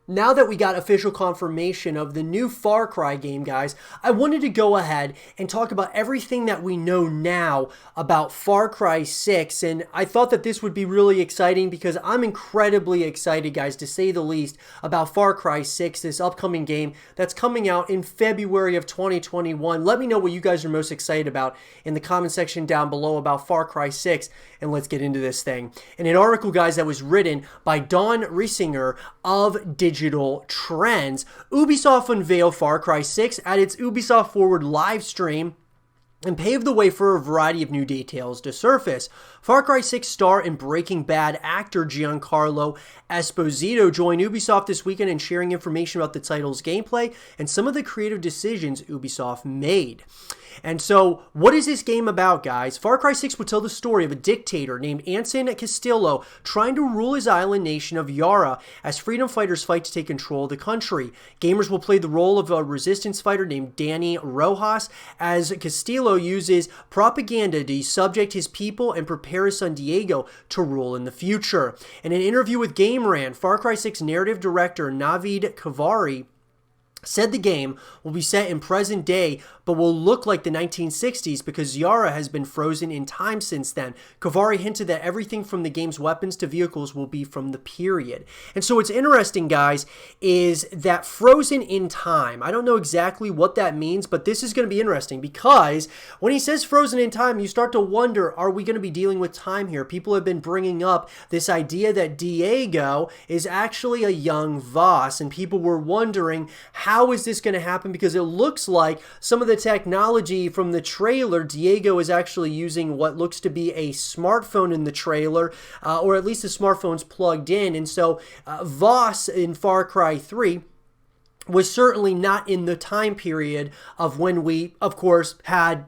Now that we got official confirmation of the new Far Cry game, guys, I wanted to go ahead and talk about everything that we know now about Far Cry 6, and I thought that this would be really exciting because I'm incredibly excited, guys, to say the least, about Far Cry 6, this upcoming game that's coming out in February of 2021. Let me know what you guys are most excited about in the comment section down below about Far Cry 6, and let's get into this thing. In an article, guys, that was written by Don Riesinger of Digital Trends, Ubisoft unveiled Far Cry 6 at its Ubisoft Forward live stream and paved the way for a variety of new details to surface. Far Cry 6 star and Breaking Bad actor Giancarlo Esposito joined Ubisoft this weekend in sharing information about the title's gameplay and some of the creative decisions Ubisoft made. And so, what is this game about, guys? Far Cry 6 will tell the story of a dictator named Anson Castillo trying to rule his island nation of Yara as freedom fighters fight to take control of the country. Gamers will play the role of a resistance fighter named Danny Rojas as Castillo uses propaganda to subject his people and prepare his son Diego to rule in the future. In an interview with Game Rant, Far Cry 6 narrative director Navid Kavari said the game will be set in present day but will look like the 1960s because Yara has been frozen in time since then. Kavari hinted that everything from the game's weapons to vehicles will be from the period. And so what's interesting, guys, is that frozen in time. I don't know exactly what that means, but this is going to be interesting because when he says frozen in time, you start to wonder, are we going to be dealing with time here? People have been bringing up this idea that Diego is actually a young Voss, and people were wondering, how is this going to happen? Because it looks like some of the technology from the trailer, Diego is actually using what looks to be a smartphone in the trailer, or at least the smartphone's plugged in. And so Voss in Far Cry 3 was certainly not in the time period of when we, of course, had,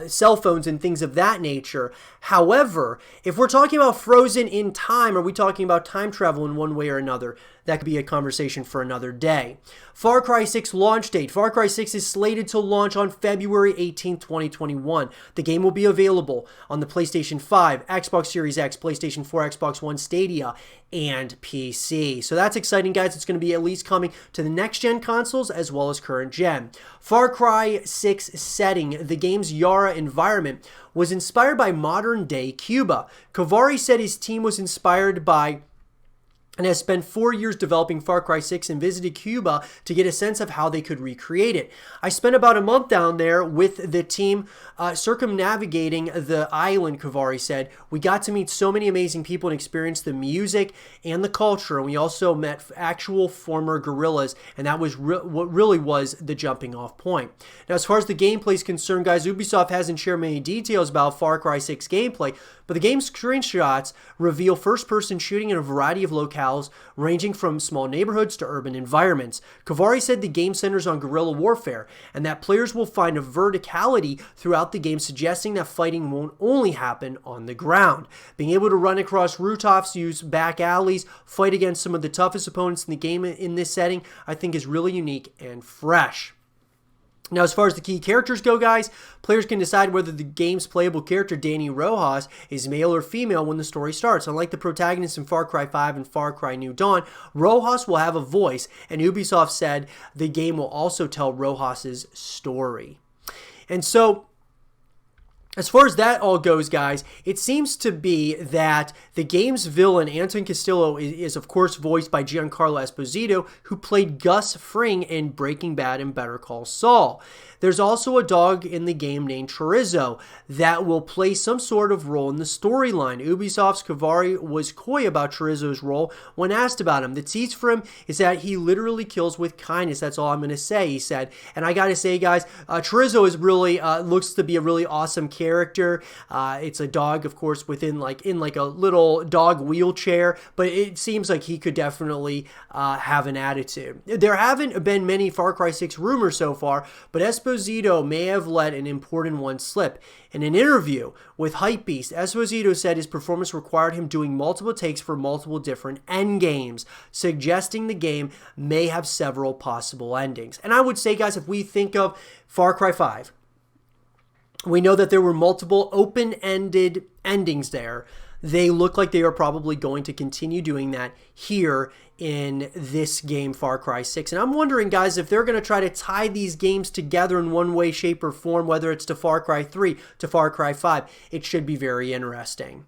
cell phones and things of that nature. However, if we're talking about frozen in time, are we talking about time travel in one way or another? That could be a conversation for another day. Far Cry 6 launch date. Far Cry 6 is slated to launch on February 18, 2021. The game will be available on the PlayStation 5, Xbox Series X, PlayStation 4, Xbox One, Stadia, and PC. So that's exciting, guys. It's going to be at least coming to the next-gen consoles as well as current gen. Far Cry 6 setting. The game's Yara environment was inspired by modern-day Cuba. Kavari said his team was inspired by and has spent 4 years developing Far Cry 6 and visited Cuba to get a sense of how they could recreate it. I spent about a month down there with the team circumnavigating the island, Kavari said. We got to meet so many amazing people and experience the music and the culture, and we also met actual former guerrillas, and that was what really was the jumping off point. Now, as far as the gameplay is concerned, guys, Ubisoft hasn't shared many details about Far Cry 6 gameplay, but the game's screenshots reveal first-person shooting in a variety of locales, ranging from small neighborhoods to urban environments. Kavari said the game centers on guerrilla warfare, and that players will find a verticality throughout the game, suggesting that fighting won't only happen on the ground. Being able to run across rooftops, use back alleys, fight against some of the toughest opponents in the game in this setting, I think is really unique and fresh. Now, as far as the key characters go, guys, players can decide whether the game's playable character, Danny Rojas, is male or female when the story starts. Unlike the protagonists in Far Cry 5 and Far Cry New Dawn, Rojas will have a voice, and Ubisoft said the game will also tell Rojas's story. And so, as far as that all goes, guys, it seems to be that the game's villain, Anton Castillo, is of course voiced by Giancarlo Esposito, who played Gus Fring in Breaking Bad and Better Call Saul. There's also a dog in the game named Trizzo that will play some sort of role in the storyline. Ubisoft's Kavari was coy about Trizzo's role when asked about him. The tease for him is that he literally kills with kindness. That's all I'm going to say, he said. And I got to say, guys, Trizzo is really, looks to be a really awesome character. It's a dog, of course, in a little dog wheelchair, but it seems like he could definitely have an attitude. There haven't been many Far Cry 6 rumors so far, but Esposito may have let an important one slip. In an interview with Hypebeast, Esposito said his performance required him doing multiple takes for multiple different endgames, suggesting the game may have several possible endings. And I would say, guys, if we think of Far Cry 5, we know that there were multiple open-ended endings there. They look like they are probably going to continue doing that here in this game, Far Cry 6. And I'm wondering, guys, if they're going to try to tie these games together in one way, shape, or form, whether it's to Far Cry 3, to Far Cry 5. It should be very interesting.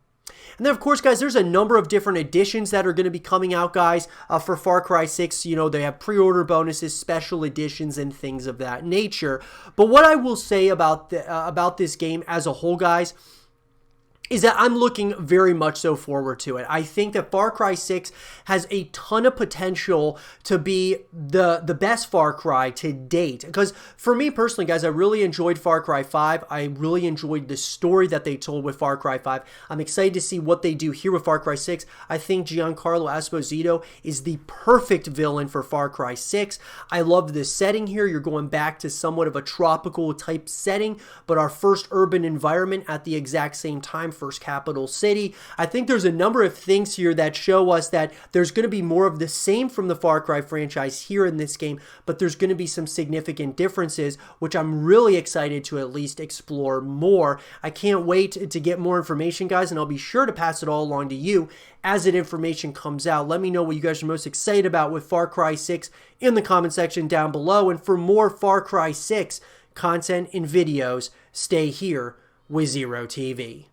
And then, of course, guys, there's a number of different editions that are going to be coming out, guys, for Far Cry 6. You know, they have pre-order bonuses, special editions, and things of that nature. But what I will say about this game as a whole, guys, is that I'm looking very much so forward to it. I think that Far Cry 6 has a ton of potential to be the best Far Cry to date. Because for me personally, guys, I really enjoyed Far Cry 5. I really enjoyed the story that they told with Far Cry 5. I'm excited to see what they do here with Far Cry 6. I think Giancarlo Esposito is the perfect villain for Far Cry 6. I love the setting here. You're going back to somewhat of a tropical type setting, but our first urban environment at the exact same time, first capital city. I think there's a number of things here that show us that there's going to be more of the same from the Far Cry franchise here in this game, but there's going to be some significant differences, which I'm really excited to at least explore more. I can't wait to get more information, guys, and I'll be sure to pass it all along to you as that information comes out. Let me know what you guys are most excited about with Far Cry 6 in the comment section down below. And for more Far Cry 6 content and videos, stay here with Zero TV.